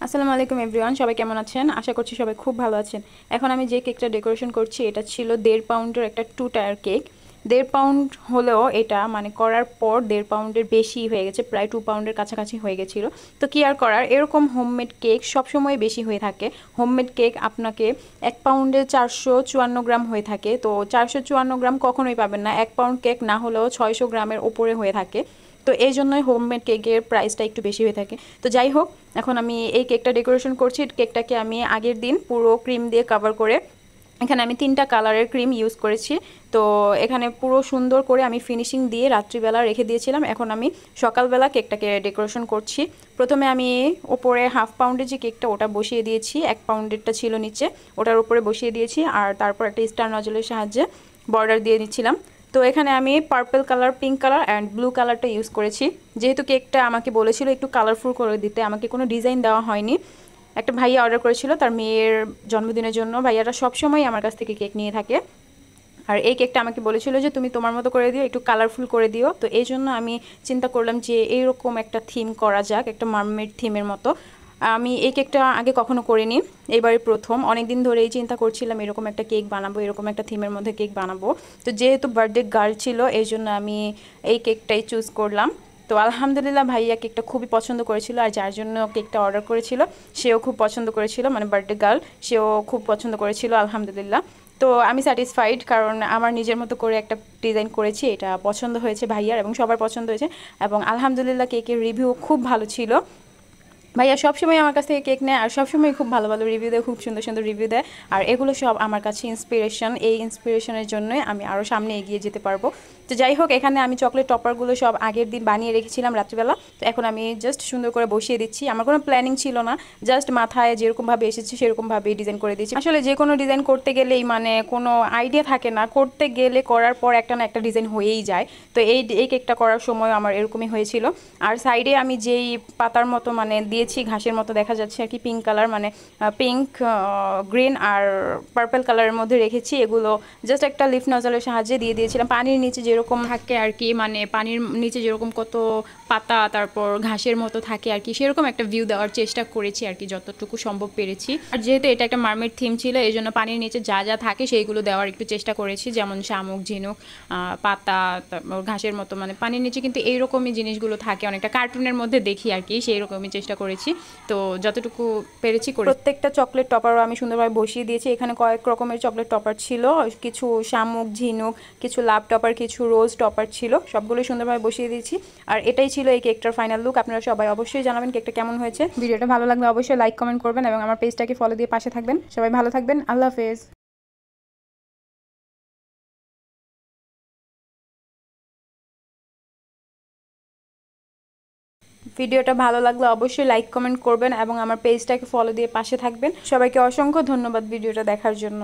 আসসালামু আলাইকুম এভরিওয়ান, সবাই কেমন আছেন? আশা করছি সবাই খুব ভালো আছেন। এখন আমি যে কেকটা ডেকোরেশন করছি এটা ছিল 1.5 পাউন্ডের একটা 2 টায়ার কেক। 1.5 পাউন্ড হলেও এটা মানে করার পর 1.5 পাউন্ডের বেশি হয়ে গেছে, প্রায় 2 পাউন্ডের কাছাকাছি হয়ে গেছিলো। তো কি আর করার, এরকম হোমমেড কেক সবসময় বেশি হয়ে থাকে। হোমমেড কেক আপনাকে 1 পাউন্ডে 454 গ্রাম হয়ে থাকে, তো 454 গ্রাম কখনোই পাবেন না। 1 পাউন্ড কেক না হলেও 600 গ্রামের ওপরে হয়ে থাকে। তো এই জন্যই হোমমেড কেকের প্রাইসটা একটু বেশি হয়ে থাকে। তো যাই হোক, এখন আমি এই কেকটা ডেকোরেশন করছি। কেকটাকে আমি আগের দিন পুরো ক্রিম দিয়ে কভার করে, এখানে আমি 3টা কালারের ক্রিম ইউজ করেছি। তো এখানে পুরো সুন্দর করে আমি ফিনিশিং দিয়ে রাত্রিবেলা রেখে দিয়েছিলাম। এখন আমি সকালবেলা কেকটাকে ডেকোরেশন করছি। প্রথমে আমি ওপরে 1/2 পাউন্ডের যে কেকটা ওটা বসিয়ে দিয়েছি, 1 পাউন্ডেরটা ছিল নিচে, ওটার উপরে বসিয়ে দিয়েছি। আর তারপর একটা স্টার নজলের সাহায্যে বর্ডার দিয়ে দিচ্ছিলাম। তো এখানে আমি purple colour, pink colour and blue কালারটা ইউজ করেছি। যেহেতু কেকটা আমাকে বলেছিল একটু কালারফুল করে দিতে, আমাকে কোনো ডিজাইন দেওয়া হয়নি। একটা ভাইয়া অর্ডার করেছিল তার মেয়ের জন্মদিনের জন্য। ভাইয়াটা সবসময় আমার কাছ থেকে কেক নিয়ে থাকে, আর এই কেকটা আমাকে বলেছিল যে তুমি তোমার মতো করে দিও, একটু কালারফুল করে দিও। তো এই জন্য আমি চিন্তা করলাম যে এইরকম একটা থিম করা যাক, একটা মার্মেড থিমের মতো। আমি এই কেকটা আগে কখনো করিনি, এইবারই প্রথম। অনেক দিন ধরেই চিন্তা করছিলাম এরকম একটা কেক বানাবো, এরকম একটা থিমের মধ্যে কেক বানাবো। তো যেহেতু বার্থডে গার্ল ছিল এই জন্য আমি এই কেকটাই চুজ করলাম। তো আলহামদুলিল্লাহ ভাইয়া কেকটা খুবই পছন্দ করেছিল, আর যার জন্য কেকটা অর্ডার করেছিল সেও খুব পছন্দ করেছিল, মানে বার্থডে গার্ল, সেও খুব পছন্দ করেছিল আলহামদুলিল্লাহ। তো আমি স্যাটিসফাইড, কারণ আমার নিজের মতো করে একটা ডিজাইন করেছি, এটা পছন্দ হয়েছে ভাইয়ার এবং সবার পছন্দ হয়েছে। এবং আলহামদুলিল্লাহ কেকের রিভিউ খুব ভালো ছিল। ভাইয়া সবসময় আমার কাছ থেকে কেক নেয় আর সবসময় খুব ভালো ভালো রিভিউ দেয়, খুব সুন্দর সুন্দর রিভিউ দেয়। আর এগুলো সব আমার কাছে ইন্সপিরেশন, এই ইন্সপিরেশনের জন্যই আমি আরও সামনে এগিয়ে যেতে পারবো। তো যাই হোক, এখানে আমি চকলেট টপারগুলো সব আগের দিন বানিয়ে রেখেছিলাম রাত্রিবেলা। তো এখন আমি জাস্ট সুন্দর করে বসিয়ে দিচ্ছি। আমার কোনো প্ল্যানিং ছিল না, জাস্ট মাথায় যেরকমভাবে এসেছে সেরকমভাবেই ডিজাইন করে দিচ্ছি। আসলে যে কোনো ডিজাইন করতে গেলেই মানে কোনো আইডিয়া থাকে না, করতে গেলে করার পর একটা না একটা ডিজাইন হয়েই যায়। তো এই কেকটা করার সময় আমার এরকমই হয়েছিল। আর সাইডে আমি যেই পাতার মতো মানে দিয়েছি, ঘাসের মতো দেখা যাচ্ছে আর কি, পিঙ্ক কালার, মানে পিঙ্ক, গ্রিন আর পার্পল কালারের মধ্যে রেখেছি। এগুলো জাস্ট একটা লিফ নজলের সাহায্যে দিয়ে দিয়েছিলাম। পানির নিচে যেরকম থাকে আর কি, মানে পানির নিচে যেরকম কত পাতা তারপর ঘাসের মতো থাকে আর কি, সেরকম একটা ভিউ দেওয়ার চেষ্টা করেছি আর কি, যতটুকু সম্ভব পেরেছি। আর যেহেতু এটা একটা মার্মেড থিম ছিল এই জন্য পানির নিচে যা যা থাকে সেইগুলো দেওয়ার একটু চেষ্টা করেছি, যেমন শামুক, ঝিনুক, পাতা, তারপর ঘাসের মতো, মানে পানির নিচে কিন্তু এইরকমই জিনিসগুলো থাকে, অনেকটা কার্টুনের মধ্যে দেখি আর কি, সেই রকমই চেষ্টা করেছি। তো যতটুকু পেরেছি করে। প্রত্যেকটা চকলেট টপারও আমি সুন্দরভাবে বসিয়ে দিয়েছি। এখানে কয়েক রকমের চকলেট টপার ছিল, কিছু শামুক, ঝিনুক, কিছু লাভ টপার, কিছু রোজ টপার ছিল, সবগুলোই সুন্দরভাবে বসিয়ে দিয়েছি। আর এটাই ছিল এই কেকটার ফাইনাল লুক। আপনারা সবাই অবশ্যই জানাবেন কেকটা কেমন হয়েছে। ভিডিওটা ভালো লাগলে অবশ্যই লাইক কমেন্ট করবেন এবং আমার পেজটাকে ফলো দিয়ে পাশে থাকবেন। সবাই ভালো থাকবেন, আল্লাহ হাফেজ। ভিডিওটা ভালো লাগলে অবশ্যই লাইক কমেন্ট করবেন এবং আমার পেজটাকে ফলো দিয়ে পাশে থাকবেন। সবাইকে অসংখ্য ধন্যবাদ ভিডিওটা দেখার জন্য।